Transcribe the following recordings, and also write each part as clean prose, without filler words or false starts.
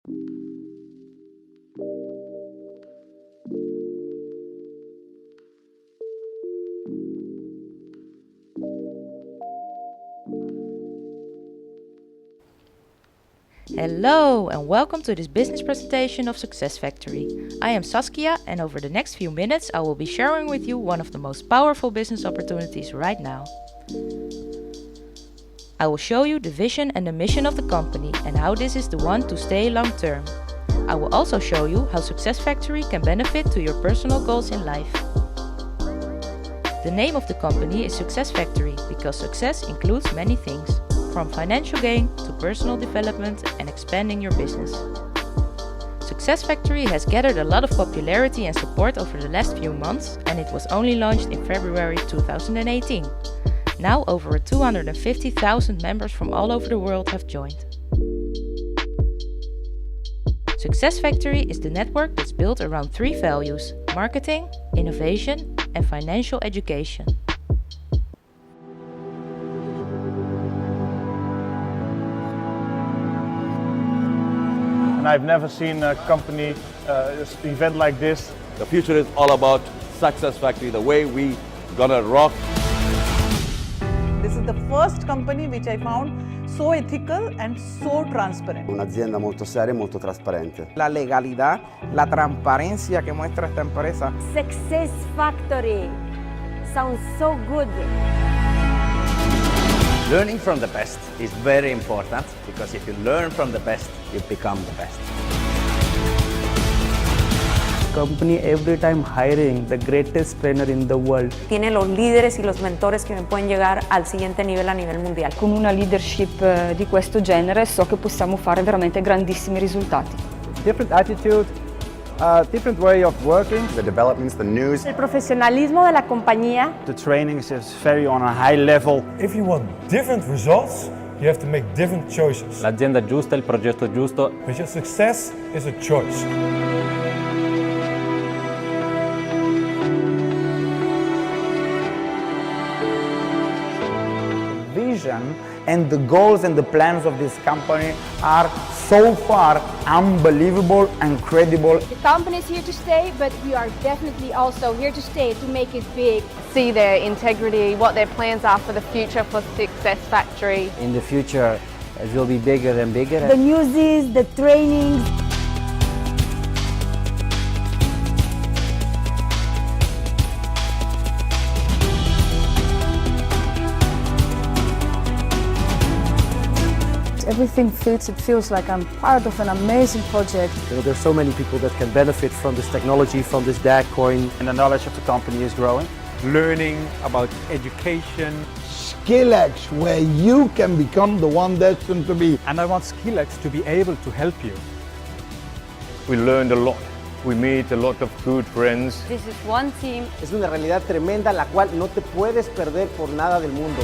Hello and welcome to this business presentation of SuccessFactory. I am Saskia, and over the next few minutes I will be sharing with you one of the most powerful business opportunities right now. I will show you the vision and the mission of the company and how this is the one to stay long term. I will also show you how SuccessFactory can benefit to your personal goals in life. The name of the company is SuccessFactory because success includes many things, from financial gain to personal development and expanding your business. SuccessFactory has gathered a lot of popularity and support over the last few months, and it was only launched in February 2018. Now over 250,000 members from all over the world have joined. SuccessFactory is the network that's built around three values: marketing, innovation, and financial education. And I've never seen a company event like this. The future is all about SuccessFactory, the way we gonna rock. This is the first company which I found so ethical and so transparent. Un'azienda molto seria e molto trasparente. La legalidad, la transparencia que muestra esta empresa. SuccessFactory sounds so good. Learning from the best is very important, because if you learn from the best, you become the best. Company every time hiring the greatest trainer in the world. Tiene los líderes y los mentores que me pueden llegar al siguiente nivel a nivel mondiale. Con una leadership di questo genere so che possiamo fare veramente grandissimi risultati. Different attitude, different way of working. The developments, the news. El profesionalismo de la compañía. The trainings is very on a high level. If you want different results, you have to make different choices. L'azienda giusta, il progetto giusto. But your success is a choice. Vision and the goals and the plans of this company are so far unbelievable and credible. The company is here to stay, but we are definitely also here to stay to make it big. See their integrity, what their plans are for the future for SuccessFactory. In the future, it will be bigger and bigger. The newses, the trainings. Everything fits, it feels like I'm part of an amazing project. There's so many people that can benefit from this technology, from this DAG coin. And the knowledge of the company is growing. Learning about education. SkillX, where you can become the one destined to be. And I want SkillX to be able to help you. We learned a lot. We made a lot of good friends. This is one team. Es una realidad tremenda la cual no te puedes perder por nada del mundo.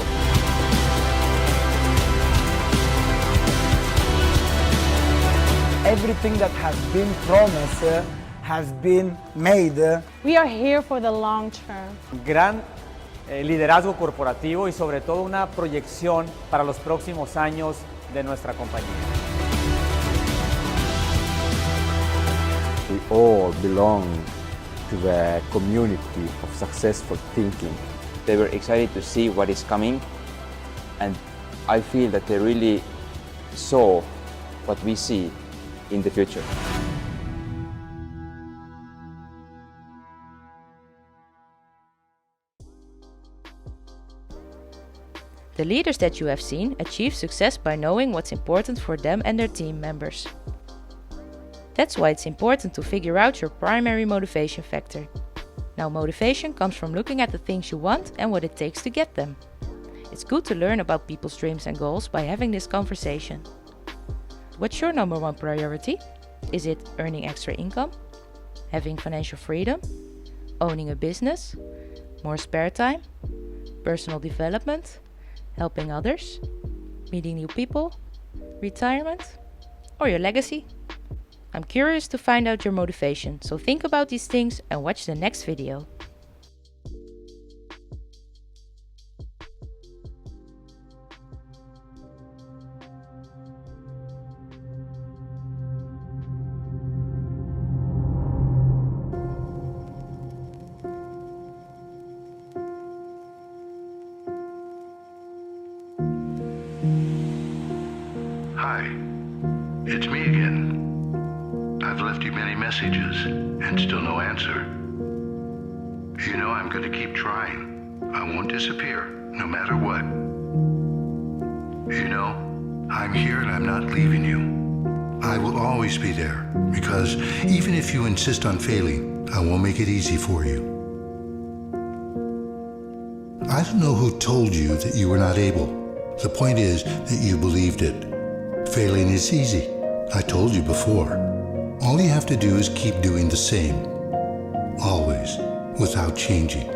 Everything that has been promised has been made. We are here for the long term. Gran liderazgo corporativo y sobre todo una proyección para los próximos años de nuestra compañía. We all belong to the community of successful thinking. They were excited to see what is coming, and I feel that they really saw what we see in the future. The leaders that you have seen achieve success by knowing what's important for them and their team members. That's why it's important to figure out your primary motivation factor. Now, motivation comes from looking at the things you want and what it takes to get them. It's good to learn about people's dreams and goals by having this conversation. What's your number one priority? Is it earning extra income? Having financial freedom? Owning a business? More spare time? Personal development? Helping others? Meeting new people? Retirement? Or your legacy? I'm curious to find out your motivation, so think about these things and watch the next video. It's me again. I've left you many messages and still no answer. You know I'm going to keep trying. I won't disappear, no matter what. You know, I'm here and I'm not leaving you. I will always be there, because even if you insist on failing, I won't make it easy for you. I don't know who told you that you were not able. The point is that you believed it. Failing is easy. I told you before. All you have to do is keep doing the same. Always, without changing.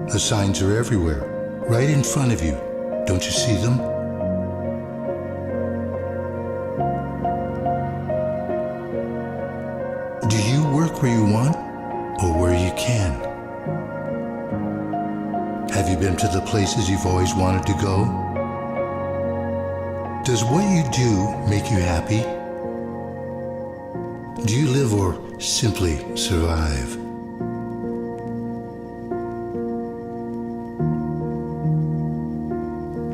The signs are everywhere, right in front of you. Don't you see them? Do you work where you want or where you can? Have you been to the places you've always wanted to go? Does what you do make you happy? Do you live or simply survive?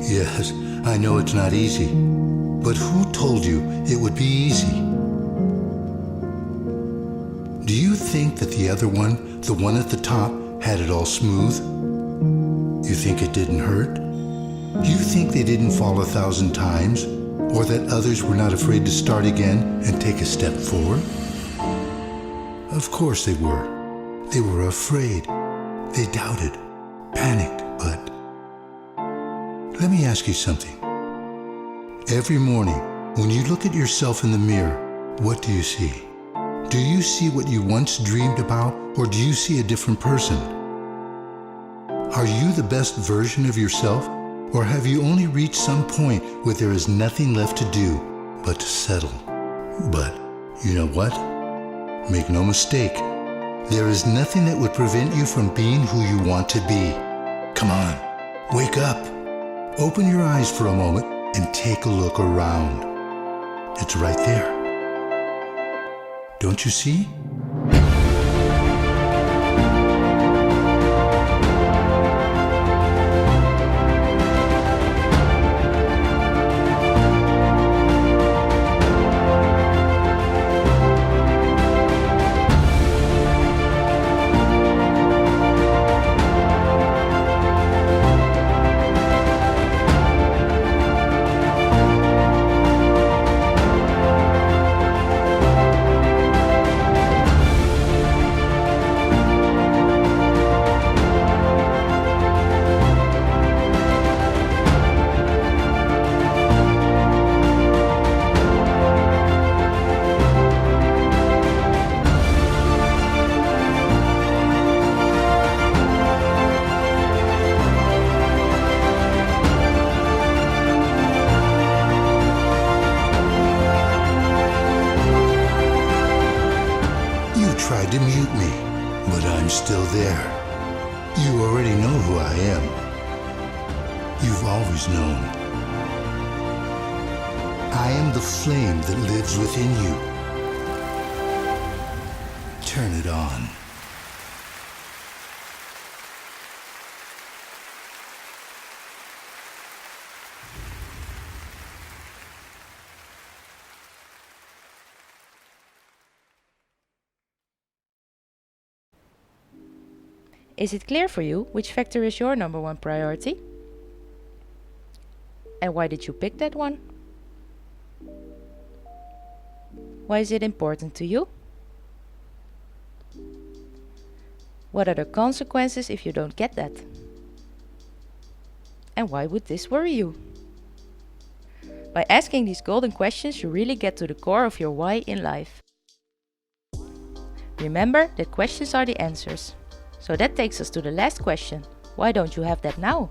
Yes, I know it's not easy, but who told you it would be easy? Do you think that the other one, the one at the top, had it all smooth? You think it didn't hurt? You think they didn't fall 1,000 times? Or that others were not afraid to start again and take a step forward? Of course they were. They were afraid. They doubted, panicked, but... Let me ask you something. Every morning, when you look at yourself in the mirror, what do you see? Do you see what you once dreamed about, or do you see a different person? Are you the best version of yourself, or have you only reached some point where there is nothing left to do but to settle? But you know what? Make no mistake, there is nothing that would prevent you from being who you want to be. Come on, wake up. Open your eyes for a moment and take a look around. It's right there. Don't you see? Tried to mute me, but I'm still there. You already know who I am. You've always known. I am the flame that lives within you. Turn it on. Is it clear for you which factor is your number one priority? And why did you pick that one? Why is it important to you? What are the consequences if you don't get that? And why would this worry you? By asking these golden questions, you really get to the core of your why in life. Remember that questions are the answers. So that takes us to the last question. Why don't you have that now?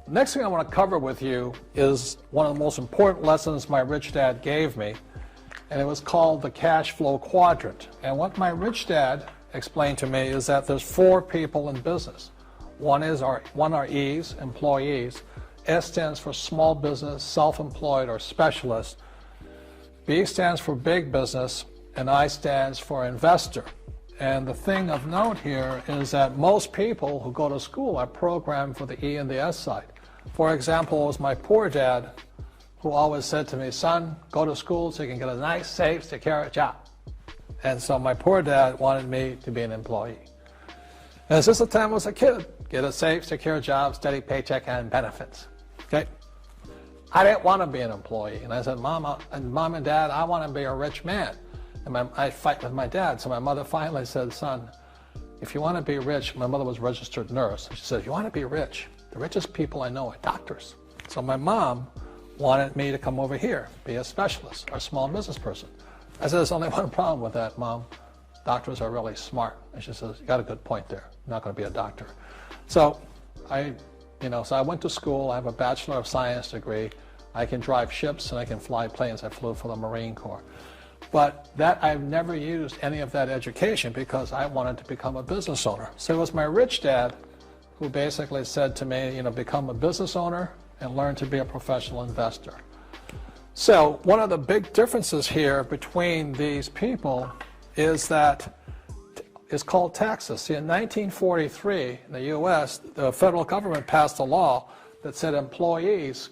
Next thing I want to cover with you is one of the most important lessons my rich dad gave me, and it was called the cash flow quadrant. And what my rich dad explained to me is that there's 4 people in business. One are E's, employees. S stands for small business, self-employed, or specialist. B stands for big business, and I stands for investor. And the thing of note here is that most people who go to school are programmed for the E and the S side. For example, it was my poor dad who always said to me, son, go to school so you can get a nice, safe, secure job. And so my poor dad wanted me to be an employee. And since the time I was a kid, get a safe, secure job, steady paycheck, and benefits. Okay? I didn't want to be an employee. And I said, Mom and Dad, I want to be a rich man. And I fight with my dad. So my mother finally said, son, if you want to be rich, my mother was a registered nurse. She said, if you want to be rich, the richest people I know are doctors. So my mom wanted me to come over here, be a specialist or a small business person. I said, there's only one problem with that, Mom. Doctors are really smart. And she says, you got a good point there. I'm not going to be a doctor. So I went to school. I have a Bachelor of Science degree. I can drive ships and I can fly planes. I flew for the Marine Corps. But I've never used any of that education because I wanted to become a business owner. So it was my rich dad who basically said to me, become a business owner and learn to be a professional investor. So one of the big differences here between these people is that it's called taxes. See, in 1943 in the U.S., the federal government passed a law that said employees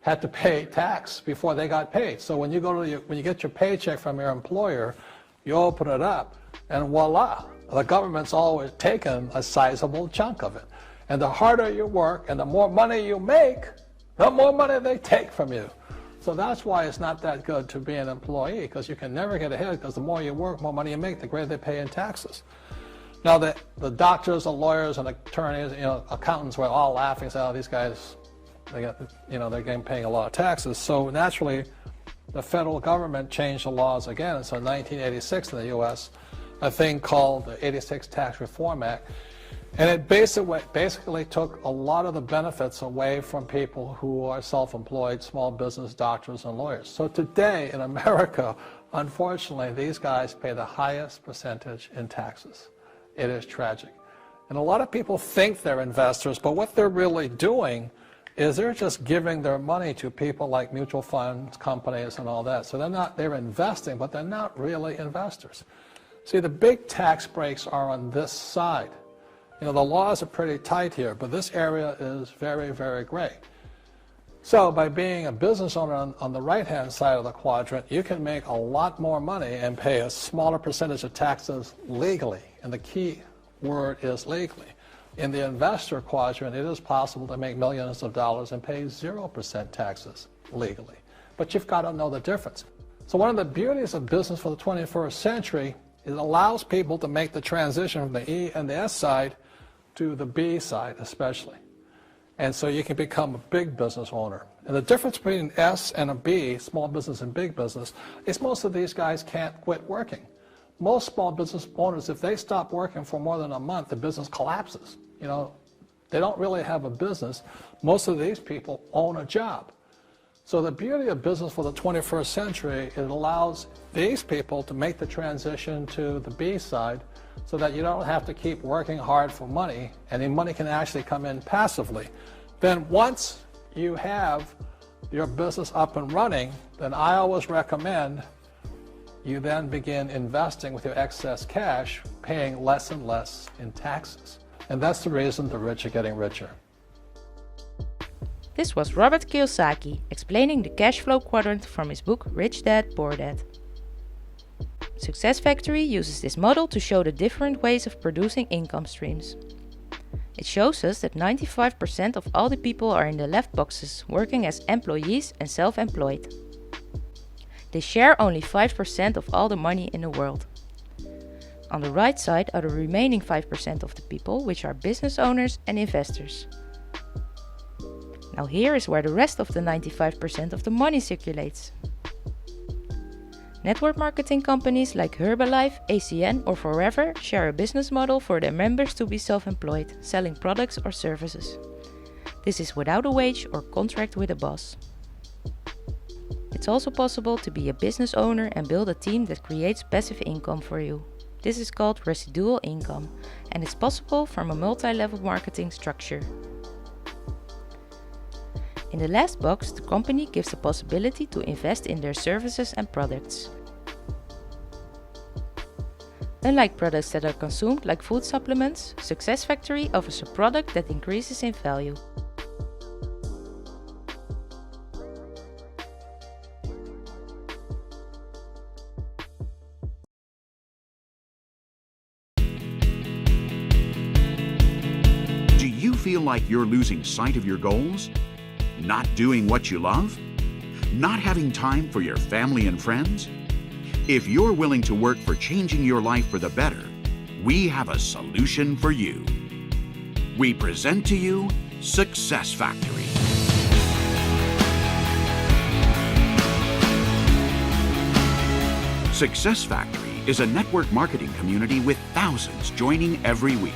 had to pay tax before they got paid. So when you when you get your paycheck from your employer, you open it up, and voila, the government's always taken a sizable chunk of it. And the harder you work and the more money you make, the more money they take from you. So that's why it's not that good to be an employee, because you can never get ahead, because the more you work, more money you make, the greater they pay in taxes. Now the doctors, the lawyers, and attorneys, accountants were all laughing, saying, "Oh, these guys, they're getting paying a lot of taxes." So naturally, the federal government changed the laws again. So in 1986 in the U.S., a thing called the '86 Tax Reform Act. And it basically took a lot of the benefits away from people who are self-employed, small business, doctors, and lawyers. So today in America, unfortunately, these guys pay the highest percentage in taxes. It is tragic. And a lot of people think they're investors, but what they're really doing is they're just giving their money to people like mutual funds, companies, and all that. So they're investing, but they're not really investors. See, the big tax breaks are on this side. The laws are pretty tight here, but this area is very, very gray. So by being a business owner on the right-hand side of the quadrant, you can make a lot more money and pay a smaller percentage of taxes legally. And the key word is legally. In the investor quadrant, it is possible to make millions of dollars and pay 0% taxes legally. But you've got to know the difference. So one of the beauties of business for the 21st century is it allows people to make the transition from the E and the S side to the B side especially. And so you can become a big business owner. And the difference between an S and a B, small business and big business, is most of these guys can't quit working. Most small business owners, if they stop working for more than a month, the business collapses. They don't really have a business. Most of these people own a job. So the beauty of business for the 21st century, it allows these people to make the transition to the B side so that you don't have to keep working hard for money, and the money can actually come in passively. Then once you have your business up and running, then I always recommend you then begin investing with your excess cash, paying less and less in taxes. And that's the reason the rich are getting richer. This was Robert Kiyosaki explaining the cash flow quadrant from his book Rich Dad, Poor Dad. SuccessFactory uses this model to show the different ways of producing income streams. It shows us that 95% of all the people are in the left boxes, working as employees and self-employed. They share only 5% of all the money in the world. On the right side are the remaining 5% of the people, which are business owners and investors. Now here is where the rest of the 95% of the money circulates. Network marketing companies like Herbalife, ACN or Forever share a business model for their members to be self-employed, selling products or services. This is without a wage or contract with a boss. It's also possible to be a business owner and build a team that creates passive income for you. This is called residual income, and it's possible from a multi-level marketing structure. In the last box, the company gives the possibility to invest in their services and products. Unlike products that are consumed like food supplements, SuccessFactory offers a product that increases in value. Do you feel like you're losing sight of your goals? Not doing what you love? Not having time for your family and friends? If you're willing to work for changing your life for the better, we have a solution for you. We present to you SuccessFactory. SuccessFactory is a network marketing community with thousands joining every week.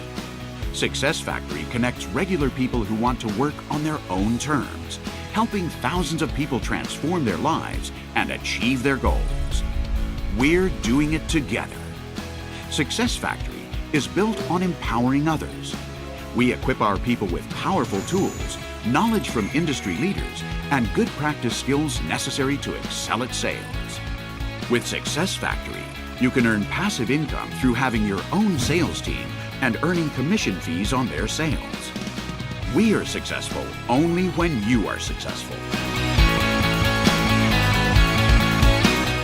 SuccessFactory connects regular people who want to work on their own terms, helping thousands of people transform their lives and achieve their goals. We're doing it together. SuccessFactory is built on empowering others. We equip our people with powerful tools, knowledge from industry leaders, and good practice skills necessary to excel at sales. With SuccessFactory, you can earn passive income through having your own sales team and earning commission fees on their sales. We are successful only when you are successful.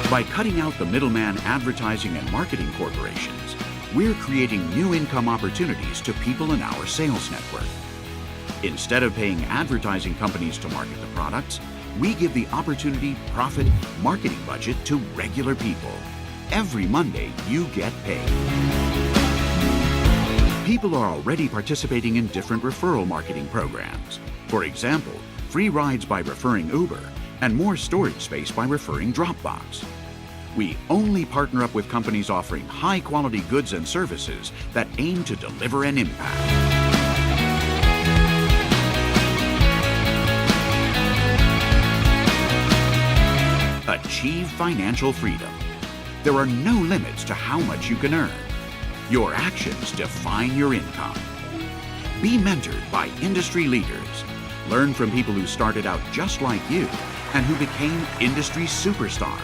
By cutting out the middleman advertising and marketing corporations, we're creating new income opportunities to people in our sales network. Instead of paying advertising companies to market the products, we give the opportunity profit marketing budget to regular people. Every Monday, you get paid. People are already participating in different referral marketing programs. For example, free rides by referring Uber and more storage space by referring Dropbox. We only partner up with companies offering high-quality goods and services that aim to deliver an impact. Achieve financial freedom. There are no limits to how much you can earn. Your actions define your income. Be mentored by industry leaders. Learn from people who started out just like you and who became industry superstars.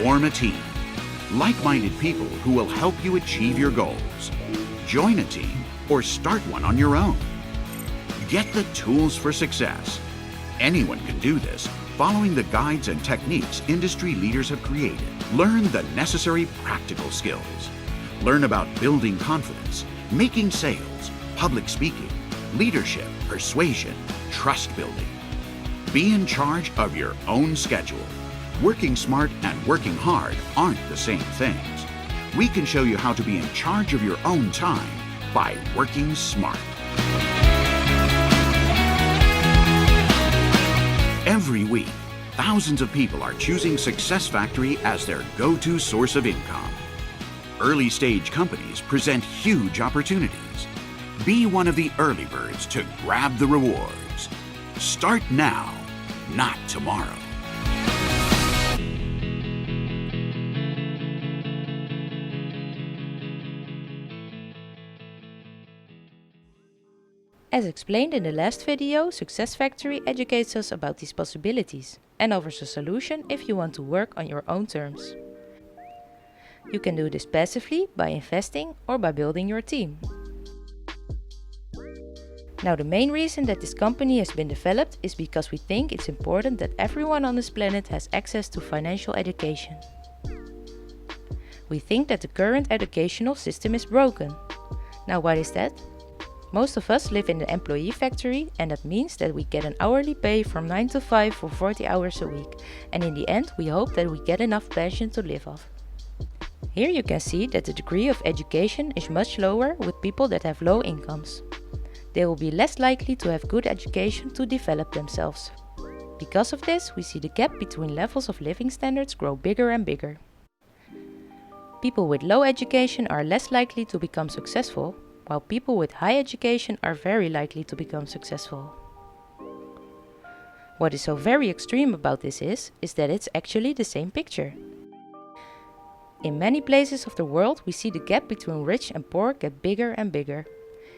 Form a team. Like-minded people who will help you achieve your goals. Join a team or start one on your own. Get the tools for success. Anyone can do this, following the guides and techniques industry leaders have created. Learn the necessary practical skills. Learn about building confidence, making sales, public speaking, leadership, persuasion, trust building. Be in charge of your own schedule. Working smart and working hard aren't the same things. We can show you how to be in charge of your own time by working smart. Every week, thousands of people are choosing SuccessFactory as their go-to source of income. Early-stage companies present huge opportunities. Be one of the early birds to grab the rewards. Start now, not tomorrow. As explained in the last video, SuccessFactory educates us about these possibilities and offers a solution if you want to work on your own terms. You can do this passively by investing or by building your team. Now, the main reason that this company has been developed is because we think it's important that everyone on this planet has access to financial education. We think that the current educational system is broken. Now, why is that? Most of us live in the employee factory, and that means that we get an hourly pay from 9 to 5 for 40 hours a week, and in the end we hope that we get enough pension to live off. Here you can see that the degree of education is much lower with people that have low incomes. They will be less likely to have good education to develop themselves. Because of this, we see the gap between levels of living standards grow bigger and bigger. People with low education are less likely to become successful, while people with high education are very likely to become successful. What is so very extreme about this is that it's actually the same picture. In many places of the world, we see the gap between rich and poor get bigger and bigger.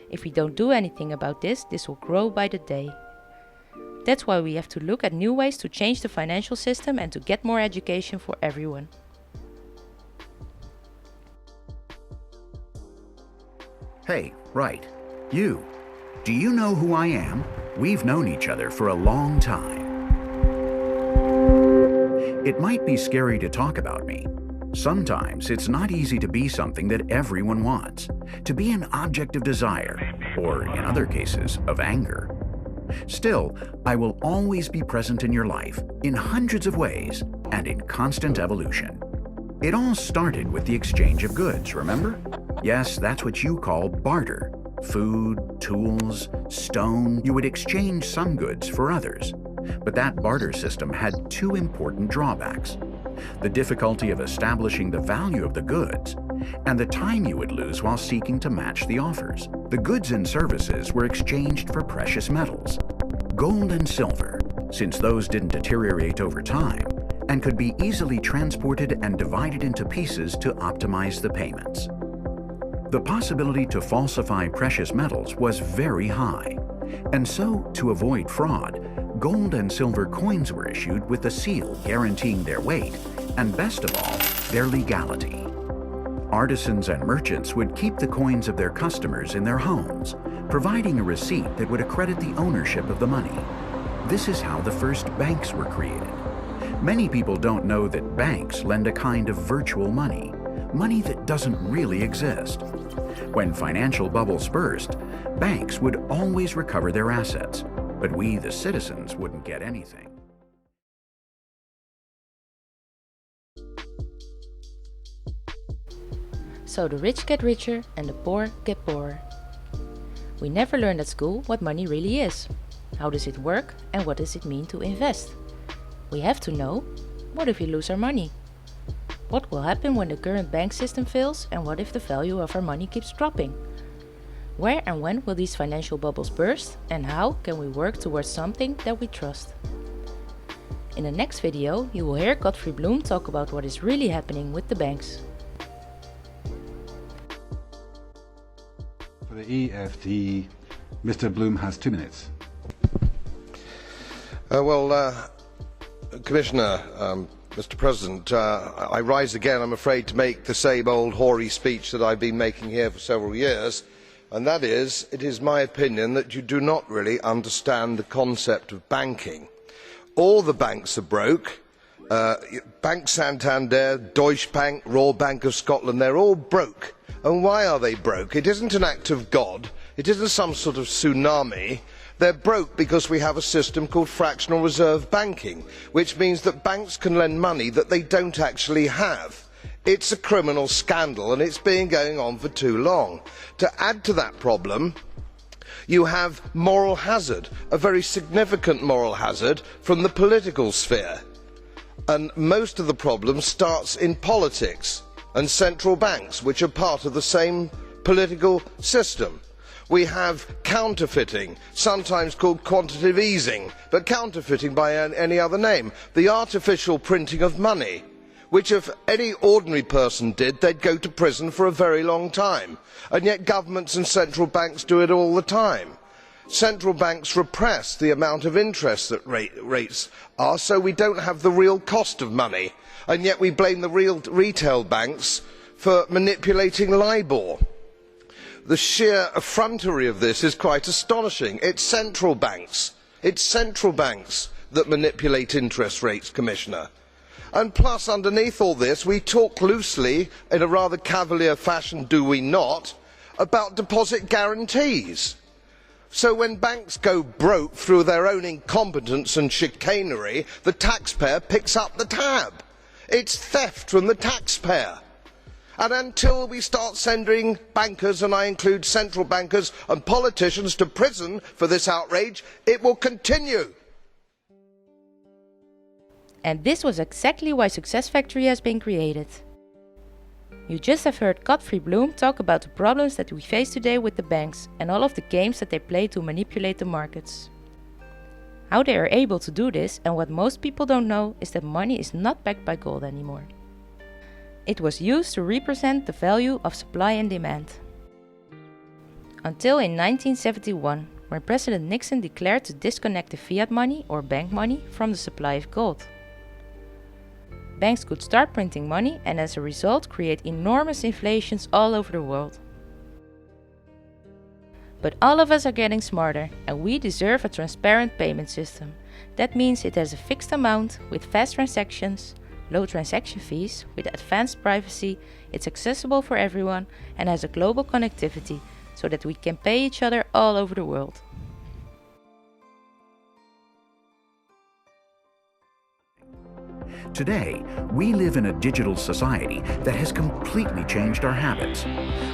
If we don't do anything about this, this will grow by the day. That's why we have to look at new ways to change the financial system and to get more education for everyone. Hey, right. You. Do you know who I am? We've known each other for a long time. It might be scary to talk about me. Sometimes it's not easy to be something that everyone wants, to be an object of desire, or in other cases, of anger. Still, I will always be present in your life, in hundreds of ways, and in constant evolution. It all started with the exchange of goods, remember? Yes, that's what you call barter. Food, tools, stone, you would exchange some goods for others. But that barter system had two important drawbacks: the difficulty of establishing the value of the goods, and the time you would lose while seeking to match the offers. The goods and services were exchanged for precious metals, gold and silver, since those didn't deteriorate over time, and could be easily transported and divided into pieces to optimize the payments. The possibility to falsify precious metals was very high, and so, to avoid fraud, gold and silver coins were issued with a seal guaranteeing their weight, and best of all, their legality. Artisans and merchants would keep the coins of their customers in their homes, providing a receipt that would accredit the ownership of the money. This is how the first banks were created. Many people don't know that banks lend a kind of virtual money, money that doesn't really exist. When financial bubbles burst, banks would always recover their assets, but we, the citizens, wouldn't get anything. So the rich get richer and the poor get poorer. We never learned at school what money really is. How does it work and what does it mean to invest? We have to know, what if we lose our money? What will happen when the current bank system fails, and what if the value of our money keeps dropping? Where and when will these financial bubbles burst, and how can we work towards something that we trust? In the next video, you will hear Godfrey Bloom talk about what is really happening with the banks. For the EFT, Mr. Bloom has 2 minutes. Commissioner, Mr. President, I rise again, I'm afraid, to make the same old hoary speech that I've been making here for several years, and that is, it is my opinion that you do not really understand the concept of banking. All the banks are broke. Bank Santander, Deutsche Bank, Royal Bank of Scotland, they're all broke. And why are they broke? It isn't an act of God. It isn't some sort of tsunami. They're broke because we have a system called fractional reserve banking, which means that banks can lend money that they don't actually have. It's a criminal scandal, and it's been going on for too long. To add to that problem, you have moral hazard, a very significant moral hazard from the political sphere. And most of the problem starts in politics and central banks, which are part of the same political system. We have counterfeiting, sometimes called quantitative easing, but counterfeiting by any other name. The artificial printing of money, which if any ordinary person did, they'd go to prison for a very long time. And yet governments and central banks do it all the time. Central banks repress the amount of interest that rates are, so we don't have the real cost of money. And yet we blame the real retail banks for manipulating LIBOR. The sheer effrontery of this is quite astonishing. It's central banks that manipulate interest rates, Commissioner. And plus, underneath all this, we talk loosely, in a rather cavalier fashion, do we not, about deposit guarantees. So when banks go broke through their own incompetence and chicanery, the taxpayer picks up the tab. It's theft from the taxpayer. And until we start sending bankers, and I include central bankers and politicians, to prison for this outrage, it will continue. And this was exactly why SuccessFactory has been created. You just have heard Godfrey Bloom talk about the problems that we face today with the banks and all of the games that they play to manipulate the markets. How they are able to do this, and what most people don't know, is that money is not backed by gold anymore. It was used to represent the value of supply and demand. Until in 1971, when President Nixon declared to disconnect the fiat money or bank money from the supply of gold. Banks could start printing money and as a result create enormous inflations all over the world. But all of us are getting smarter, and we deserve a transparent payment system. That means it has a fixed amount with fast transactions, low transaction fees with advanced privacy, it's accessible for everyone and has a global connectivity so that we can pay each other all over the world. Today, we live in a digital society that has completely changed our habits.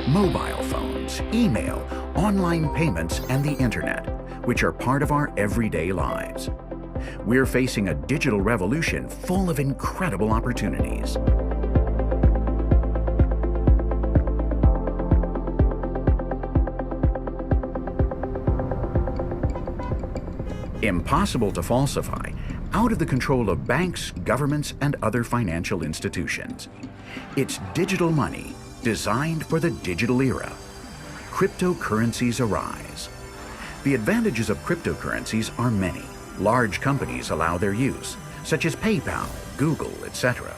Mobile phones, email, online payments, and the internet, which are part of our everyday lives. We're facing a digital revolution full of incredible opportunities. Impossible to falsify, out of the control of banks, governments, and other financial institutions. It's digital money designed for the digital era. Cryptocurrencies arise. The advantages of cryptocurrencies are many. Large companies allow their use, such as PayPal, Google, etc.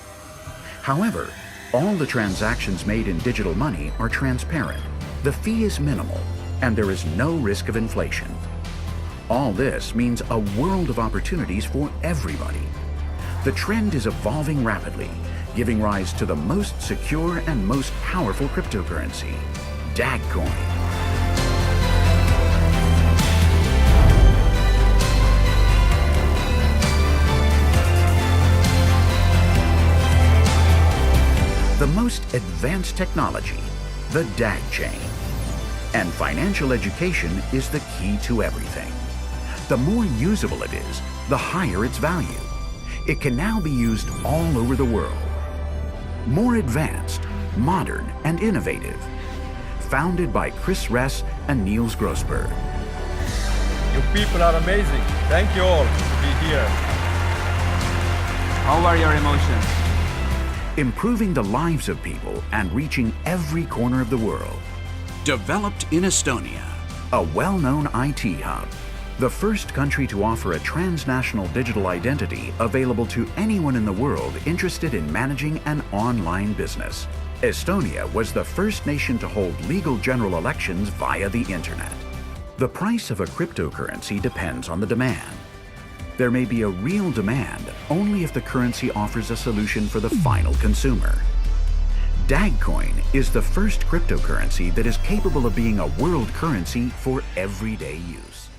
However, all the transactions made in digital money are transparent, the fee is minimal, and there is no risk of inflation. All this means a world of opportunities for everybody. The trend is evolving rapidly, giving rise to the most secure and most powerful cryptocurrency, Dagcoin. The most advanced technology, the DAG chain. And financial education is the key to everything. The more usable it is, the higher its value. It can now be used all over the world. More advanced, modern, and innovative. Founded by Chris Ress and Niels Grossberg. You people are amazing. Thank you all to be here. How are your emotions? Improving the lives of people and reaching every corner of the world. Developed in Estonia, a well-known IT hub. The first country to offer a transnational digital identity available to anyone in the world interested in managing an online business. Estonia was the first nation to hold legal general elections via the internet. The price of a cryptocurrency depends on the demand. There may be a real demand only if the currency offers a solution for the final consumer. Dagcoin is the first cryptocurrency that is capable of being a world currency for everyday use.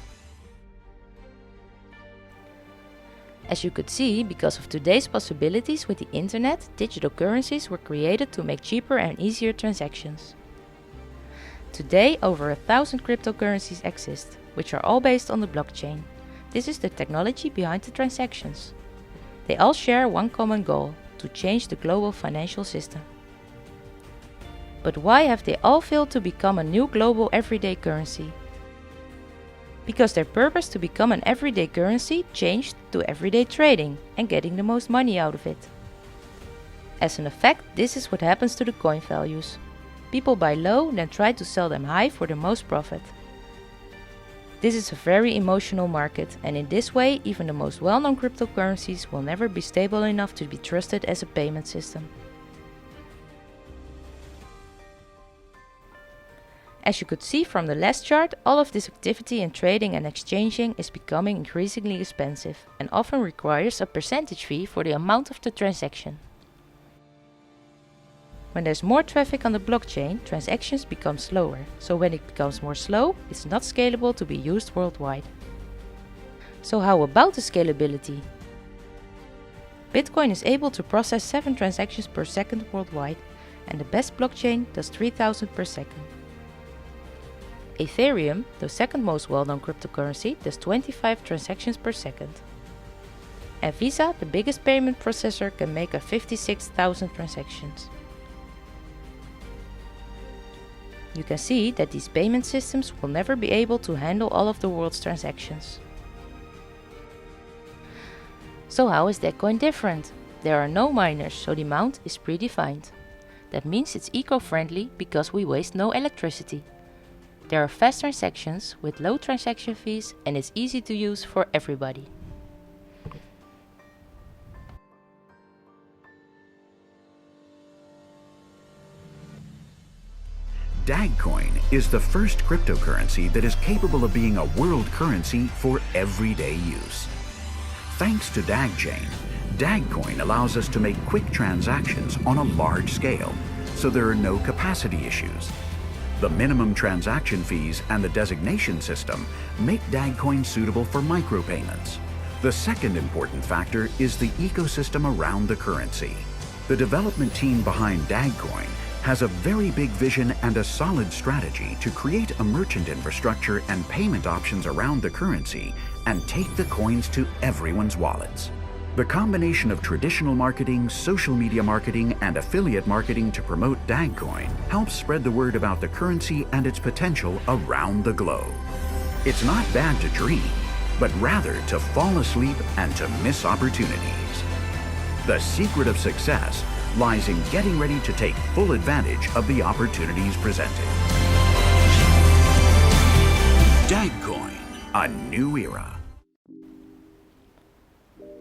As you could see, because of today's possibilities with the internet, digital currencies were created to make cheaper and easier transactions. Today, over 1,000 cryptocurrencies exist, which are all based on the blockchain. This is the technology behind the transactions. They all share one common goal, to change the global financial system. But why have they all failed to become a new global everyday currency? Because their purpose to become an everyday currency changed to everyday trading and getting the most money out of it. As an effect, this is what happens to the coin values. People buy low, then try to sell them high for the most profit. This is a very emotional market, and in this way, even the most well-known cryptocurrencies will never be stable enough to be trusted as a payment system. As you could see from the last chart, all of this activity in trading and exchanging is becoming increasingly expensive and often requires a percentage fee for the amount of the transaction. When there's more traffic on the blockchain, transactions become slower, so when it becomes more slow, it's not scalable to be used worldwide. So how about the scalability? Bitcoin is able to process 7 transactions per second worldwide, and the best blockchain does 3,000 per second. Ethereum, the second most well-known cryptocurrency, does 25 transactions per second. And Visa, the biggest payment processor, can make 56,000 transactions. You can see that these payment systems will never be able to handle all of the world's transactions. So how is Dagcoin different? There are no miners, so the amount is predefined. That means it's eco-friendly because we waste no electricity. There are fast transactions with low transaction fees and it's easy to use for everybody. Dagcoin is the first cryptocurrency that is capable of being a world currency for everyday use. Thanks to DagChain, Dagcoin allows us to make quick transactions on a large scale, so there are no capacity issues. The minimum transaction fees and the designation system make Dagcoin suitable for micropayments. The second important factor is the ecosystem around the currency. The development team behind Dagcoin has a very big vision and a solid strategy to create a merchant infrastructure and payment options around the currency and take the coins to everyone's wallets. The combination of traditional marketing, social media marketing, and affiliate marketing to promote Dagcoin helps spread the word about the currency and its potential around the globe. It's not bad to dream, but rather to fall asleep and to miss opportunities. The secret of success lies in getting ready to take full advantage of the opportunities presented. Dagcoin, a new era.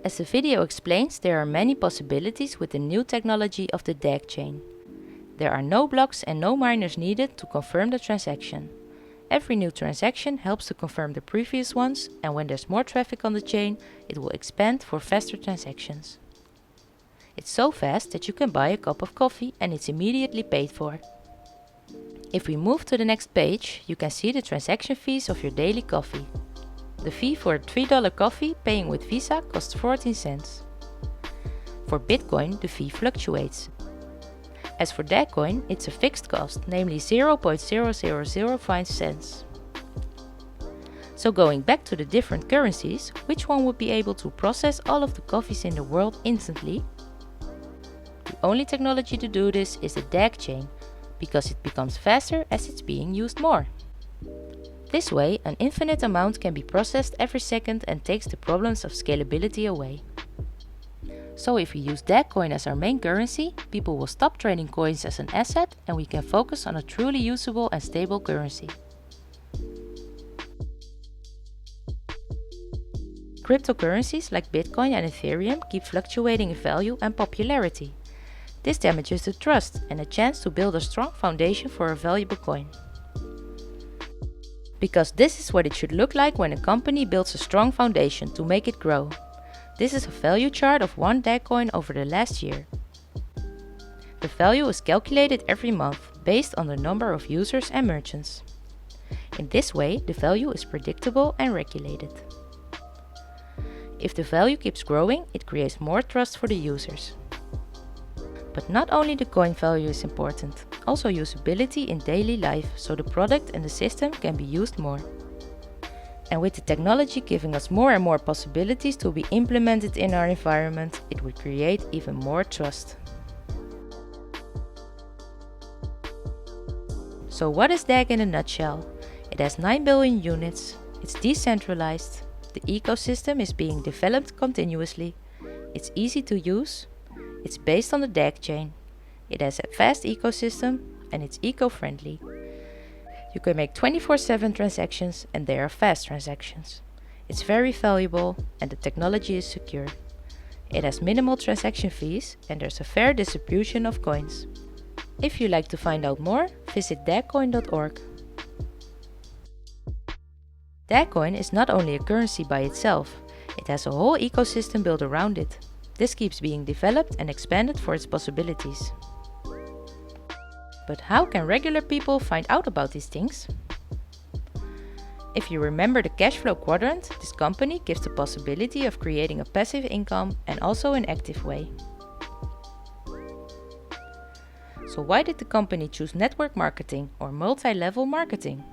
As the video explains, there are many possibilities with the new technology of the DAG chain. There are no blocks and no miners needed to confirm the transaction. Every new transaction helps to confirm the previous ones, and when there's more traffic on the chain, it will expand for faster transactions. It's so fast that you can buy a cup of coffee and it's immediately paid for. If we move to the next page, you can see the transaction fees of your daily coffee. The fee for a $3 coffee paying with Visa costs 14 cents. For Bitcoin, the fee fluctuates. As for Dagcoin, it's a fixed cost, namely 0.0005 cents. So going back to the different currencies, which one would be able to process all of the coffees in the world instantly? The only technology to do this is the DAG chain, because it becomes faster as it's being used more. This way, an infinite amount can be processed every second and takes the problems of scalability away. So if we use Dagcoin as our main currency, people will stop trading coins as an asset and we can focus on a truly usable and stable currency. Cryptocurrencies like Bitcoin and Ethereum keep fluctuating in value and popularity. This damages the trust and a chance to build a strong foundation for a valuable coin. Because this is what it should look like when a company builds a strong foundation to make it grow. This is a value chart of one Dagcoin over the last year. The value is calculated every month based on the number of users and merchants. In this way, the value is predictable and regulated. If the value keeps growing, it creates more trust for the users. But not only the coin value is important, also usability in daily life, so the product and the system can be used more. And with the technology giving us more and more possibilities to be implemented in our environment, it will create even more trust. So what is DAG in a nutshell? It has 9 billion units, it's decentralized, the ecosystem is being developed continuously, it's easy to use, it's based on the DAG chain, it has a fast ecosystem and it's eco-friendly. You can make 24/7 transactions and they are fast transactions. It's very valuable and the technology is secure. It has minimal transaction fees and there's a fair distribution of coins. If you like to find out more, visit dagcoin.org. Dagcoin is not only a currency by itself, it has a whole ecosystem built around it. This keeps being developed and expanded for its possibilities. But how can regular people find out about these things? If you remember the cash flow quadrant, this company gives the possibility of creating a passive income and also an active way. So why did the company choose network marketing or multi-level marketing?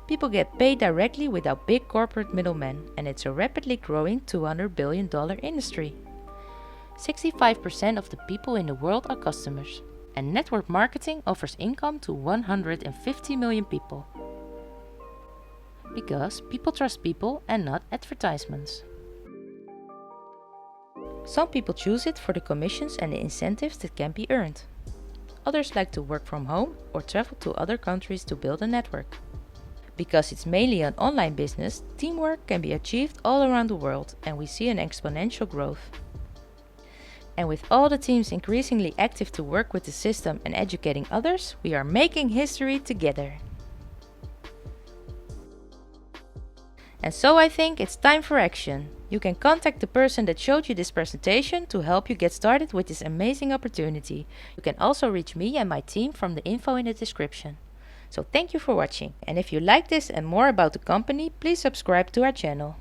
People get paid directly without big corporate middlemen, and it's a rapidly growing $200 billion industry. 65% of the people in the world are customers, and network marketing offers income to 150 million people. Because people trust people and not advertisements. Some people choose it for the commissions and the incentives that can be earned. Others like to work from home or travel to other countries to build a network. Because it's mainly an online business, teamwork can be achieved all around the world and we see an exponential growth. And with all the teams increasingly active to work with the system and educating others, we are making history together. And so I think it's time for action. You can contact the person that showed you this presentation to help you get started with this amazing opportunity. You can also reach me and my team from the info in the description. So thank you for watching, and if you like this and more about the company, please subscribe to our channel.